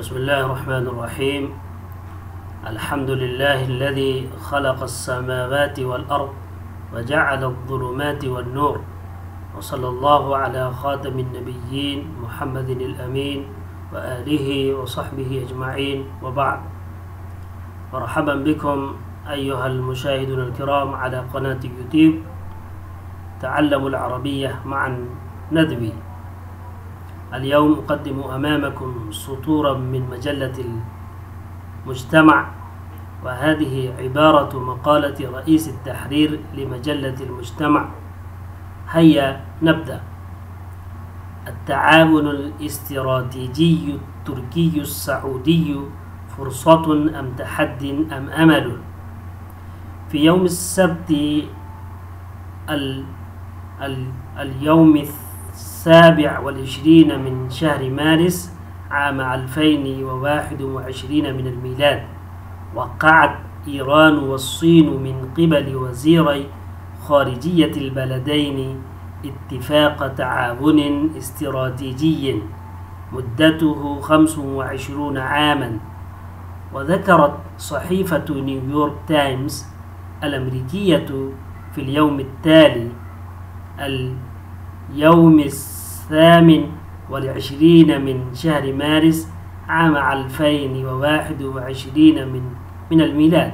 بسم الله الرحمن الرحيم. الحمد لله الذي خلق السماوات والأرض وجعل الظلمات والنور، وصلى الله على خاتم النبيين محمد الأمين وآله وصحبه أجمعين، وبعد. مرحبا بكم أيها المشاهدون الكرام على قناة يوتيوب تعلموا العربية معا ندوي. اليوم أقدم أمامكم سطورا من مجلة المجتمع، وهذه عبارة مقالة رئيس التحرير لمجلة المجتمع. هيا نبدأ. التعاون الاستراتيجي التركي السعودي فرصة أم تحد أم أمل؟ في يوم السبت اليوم 27 من شهر مارس عام 2021 من الميلاد، وقعت إيران والصين من قبل وزيري خارجية البلدين اتفاق تعاون استراتيجي مدته 25 عاما. وذكرت صحيفة نيويورك تايمز الأمريكية في اليوم التالي اليوم 28 من شهر مارس عام 2021 من الميلاد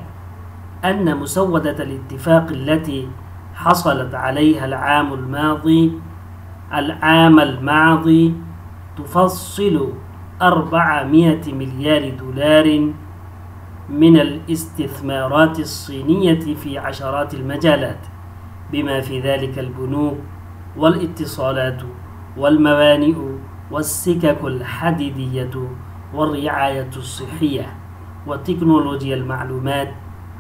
أن مسودة الاتفاق التي حصلت عليها العام الماضي تفصل 400 مليار دولار من الاستثمارات الصينية في عشرات المجالات، بما في ذلك البنوك والاتصالات والموانئ والسكك الحديدية والرعاية الصحية وتكنولوجيا المعلومات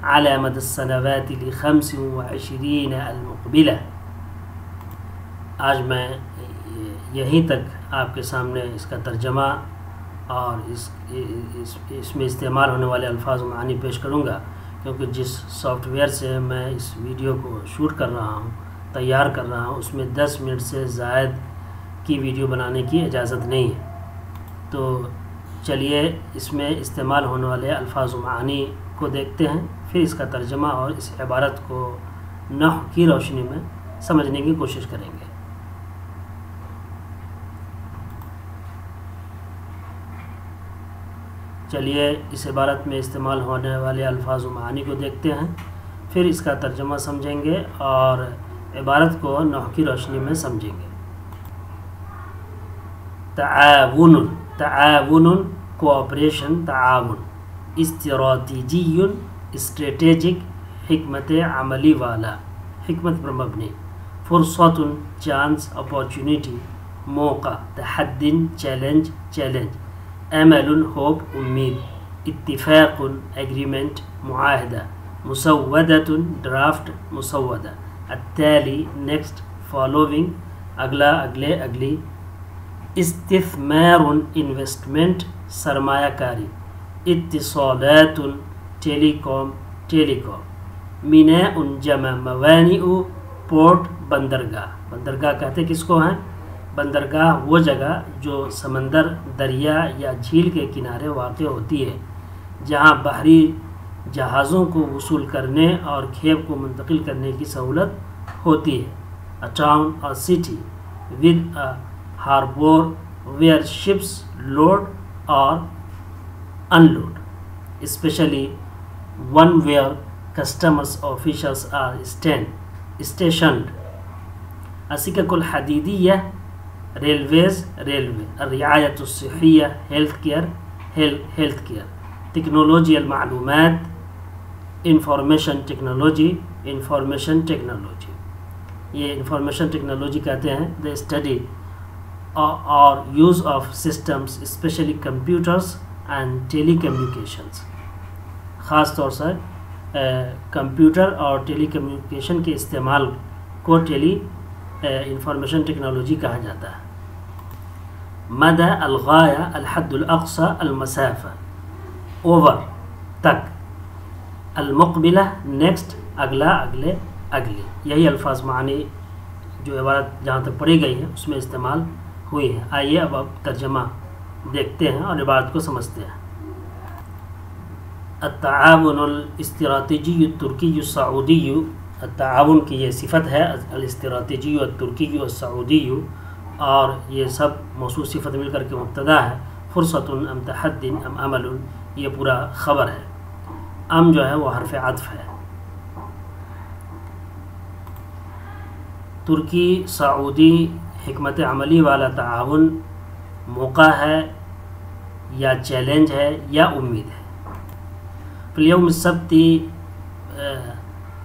على مدى السنوات 25 المقبلة. آج میں یہیں تک آپ کے سامنے اس کا ترجمہ اور اس میں استعمال ہونے والے الفاظ و معانی پیش کروں گا، کیونکہ جس سافٹ ویئر سے میں اس ویڈیو کو شوٹ کر رہا ہوں، تیار کر رہا ہوں، اس میں 10 منٹ سے زائد کی ویڈیو بنانے کی اجازت نہیں ہے. تو چلیے اس میں استعمال ہونے والے الفاظ و معانی کو دیکھتے ہیں، پھر اس کا ترجمہ اور اس عبارت کو نحو کی روشنی میں سمجھنے کی کوشش کریں گے. چلیے اس عبارت میں استعمال ہونے والے الفاظ و معانی کو دیکھتے ہیں، پھر اس کا ترجمہ سمجھیں گے اور عبارت کو نحو کی روشنی میں سمجھیں گے. تعاون کوآپریشن، تعاون. استراتیجی اسٹریٹجک، حکمت عملی والا، حکمت پر مبنی. فرصت چانس، اپارچونیٹی، موقع. تحد چیلنج، چیلنج. امل ہوپ، امید. اتفاق ایگریمنٹ، معاہدہ. مسودۃ ڈرافٹ، مسودہ. التالی نیکسٹ، فالوونگ، اگلا، اگلے، اگلی. استثمار انویسٹمنٹ، سرمایہ کاری. اتصالات ٹیلی کام، ٹیلی کام. میناء جمع موانئ، پورٹ، بندرگاہ. بندرگاہ کہتے کس کو ہیں؟ بندرگاہ وہ جگہ جو سمندر، دریا یا جھیل کے کنارے واقع ہوتی ہے، جہاں بحری جہازوں کو وصول کرنے اور کھیپ کو منتقل کرنے کی سہولت ہوتی ہے. A town or city with a harbor where ships load or unload, especially one where customs officials are stationed. السكك الحديدية، railways، railway. الرعاية الصحية، health care. تكنولوجيا المعلومات، information technology. یہ انفارمیشن ٹیکنالوجی کہتے ہیں the study or use of systems especially computers and telecommunications. خاص طور سے computer اور ٹیلی communication کے استعمال کو انفارمیشن ٹیکنالوجی کہا جاتا ہے. مدى، الغایہ، الحد الاقصى، المسافہ. اوور، تک. المقبلہ نیکسٹ، اگلا، اگلے، اگلی. یہی الفاظ معنی جو عبارت جہاں تک پڑھی گئی ہے اس میں استعمال ہوئی ہے. آئیے اب ترجمہ دیکھتے ہیں اور عبارت کو سمجھتے ہیں۔ التعاون الاستراتیجی الترکی السعودی، التعاون کی یہ صفت ہے، الاستراتیجی الترکی السعودی، اور یہ سب موصوف صفت مل کر کے مبتدا ہے۔ فرصت ام تحد ام عمل، یہ پورا خبر ہے۔ ام جو ہے وہ حرف عطف ہے۔ ترکی سعودی حکمت عملی والا تعاون موقع ہے یا چیلنج ہے یا امید ہے۔ فی اليوم السبت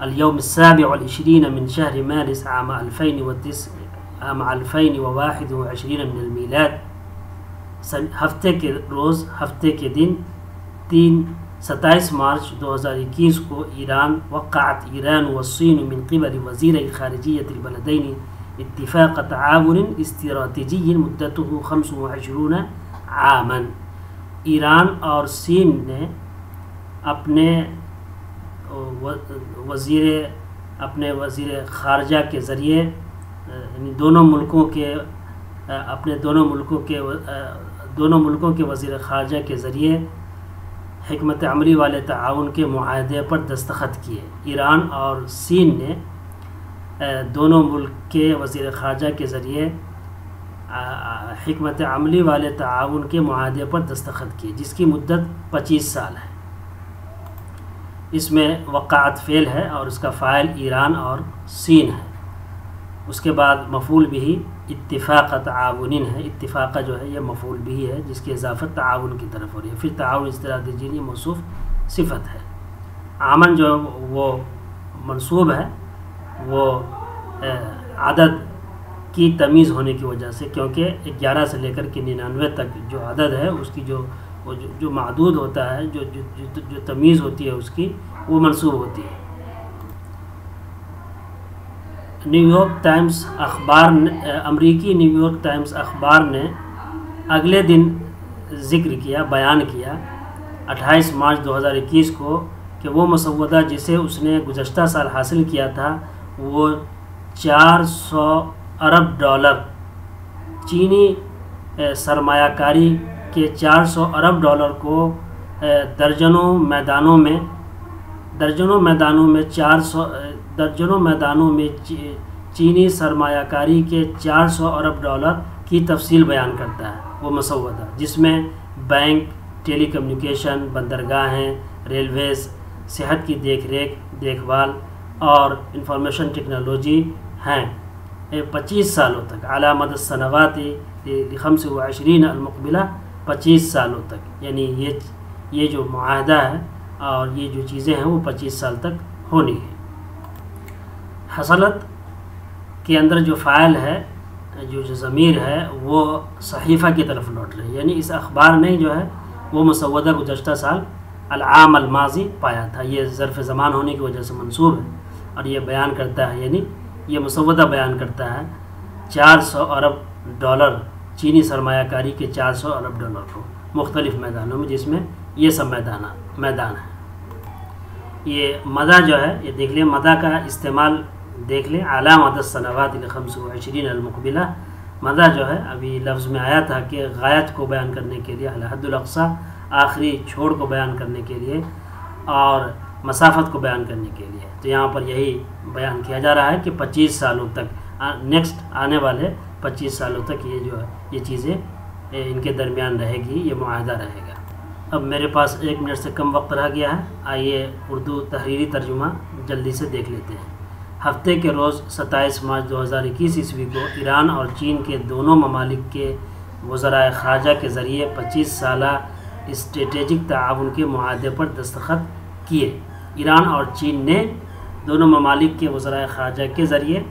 اليوم 27 من شهر مارس عام 2021 من المیلاد، ہفتے کے روز، ہفتے کے دن 27 مارچ 2021 کو ایران وقعت ایران والصین من قبل وزیر خارجیة البلدین اتفاق تعاون استراتیجی مدته 25 عاما۔ ایران اور چین نے اپنے وزیر خارجہ کے ذریعے، یعنی دونوں ملکوں کے وزیر خارجہ کے ذریعے حکمت عملی والے تعاون کے معاہدے پر دستخط کیے۔ ایران اور چین نے دونوں ملک کے وزیر خارجہ کے ذریعے حکمت عملی والے تعاون کے معاہدے پر دستخط کیے، جس کی مدت 25 سال ہے۔ اس میں وقعت فعل ہے اور اس کا فاعل ایران اور چین ہے۔ اس کے بعد مفعول بھی اتفاق تعاون ہے، اتفاق جو ہے یہ مفعول بھی ہے جس کی اضافت تعاون کی طرف ہو رہی ہے۔ پھر تعاون استراتیجی یہ موصوف صفت ہے۔ عامن جو وہ منصوب ہے، وہ عدد کی تمیز ہونے کی وجہ سے، کیونکہ 11 سے لے کر کے 99 تک جو عدد ہے اس کی جو معدود ہوتا ہے، جو تمیز ہوتی ہے اس کی، وہ منصوب ہوتی ہے۔ نیو یارک ٹائمز اخبار، امریکی نیو یارک ٹائمز اخبار نے اگلے دن ذکر کیا، بیان کیا 28 مارچ 2021 کو کہ وہ مسودہ جسے اس نے گزشتہ سال حاصل کیا تھا وہ 400 ارب ڈالر چینی سرمایہ کاری کے 400 ارب ڈالر کو درجنوں میدانوں میں چینی سرمایہ کاری کے 400 ارب ڈالر کی تفصیل بیان کرتا ہے وہ مسودہ، جس میں بینک، ٹیلی کمیونیکیشن، بندرگاہیں، ریلویز، صحت کی دیکھ بھال اور انفارمیشن ٹیکنالوجی ہیں۔ 25 سالوں تک، اعلیٰ مدى السنوات 25 المقبلہ، 25 سالوں تک، یعنی یہ جو معاہدہ ہے اور یہ جو چیزیں ہیں وہ 25 سال تک ہونی ہے۔ حصلت کے اندر جو فاعل ہے، جو ضمیر ہے، وہ صحیفہ کی طرف لوٹ رہی ہے، یعنی اس اخبار نے جو ہے وہ مسودہ گزشتہ سال العام الماضی پایا تھا۔ یہ ظرف زمان ہونے کی وجہ سے منصوب ہے اور یہ بیان کرتا ہے، یعنی یہ مسودہ بیان کرتا ہے 400 ارب ڈالر چینی سرمایہ کاری کے 400 ارب ڈالر کو مختلف میدانوں میں، جس میں یہ سب میدان ہے۔ یہ مدہ جو ہے، یہ دیکھ لیں، مدہ کا استعمال دیکھ لیں، اعلیٰ مدى السنوات 25 المقبلہ، مدہ جو ہے ابھی لفظ میں آیا تھا کہ غایت کو بیان کرنے کے لیے، الحد الاقصی، آخری چھوڑ کو بیان کرنے کے لیے اور مسافت کو بیان کرنے کے لیے، تو یہاں پر یہی بیان کیا جا رہا ہے کہ 25 سالوں تک، نیکسٹ آنے والے 25 سالوں تک یہ جو ہے یہ چیزیں ان کے درمیان رہے گی، یہ معاہدہ رہے گا۔ اب میرے پاس 1 منٹ سے کم وقت رہ گیا ہے، آئیے اردو تحریری ترجمہ جلدی سے دیکھ لیتے ہیں۔ ہفتے کے روز 27 مارچ 2021 عیسوی کو ایران اور چین کے دونوں ممالک کے وزرائے خارجہ کے ذریعے 25 سالہ اسٹریٹجک تعاون کے معاہدے پر دستخط کیے۔ ایران اور چین نے دونوں ممالک کے وزرائے خارجہ کے ذریعے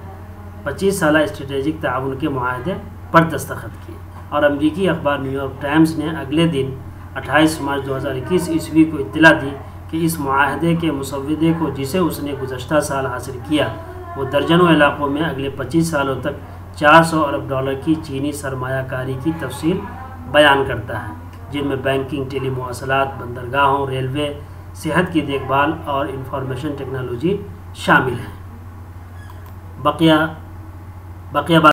25 سالہ اسٹریٹجک تعاون کے معاہدے پر دستخط کیے، اور امریکی اخبار نیو یارک ٹائمز نے اگلے دن 28 مارچ 2021 عیسوی کو اطلاع دی کہ اس معاہدے کے مسودے کو جسے اس نے گزشتہ سال حاصل کیا وہ درجنوں علاقوں میں اگلے 25 سالوں تک 400 ارب ڈالر کی چینی سرمایہ کاری کی تفصیل بیان کرتا ہے، جن میں بینکنگ، ٹیلی مواصلات، بندرگاہوں، ریلوے، صحت کی دیکھ بھال اور انفارمیشن ٹیکنالوجی شامل ہیں۔ بقیہ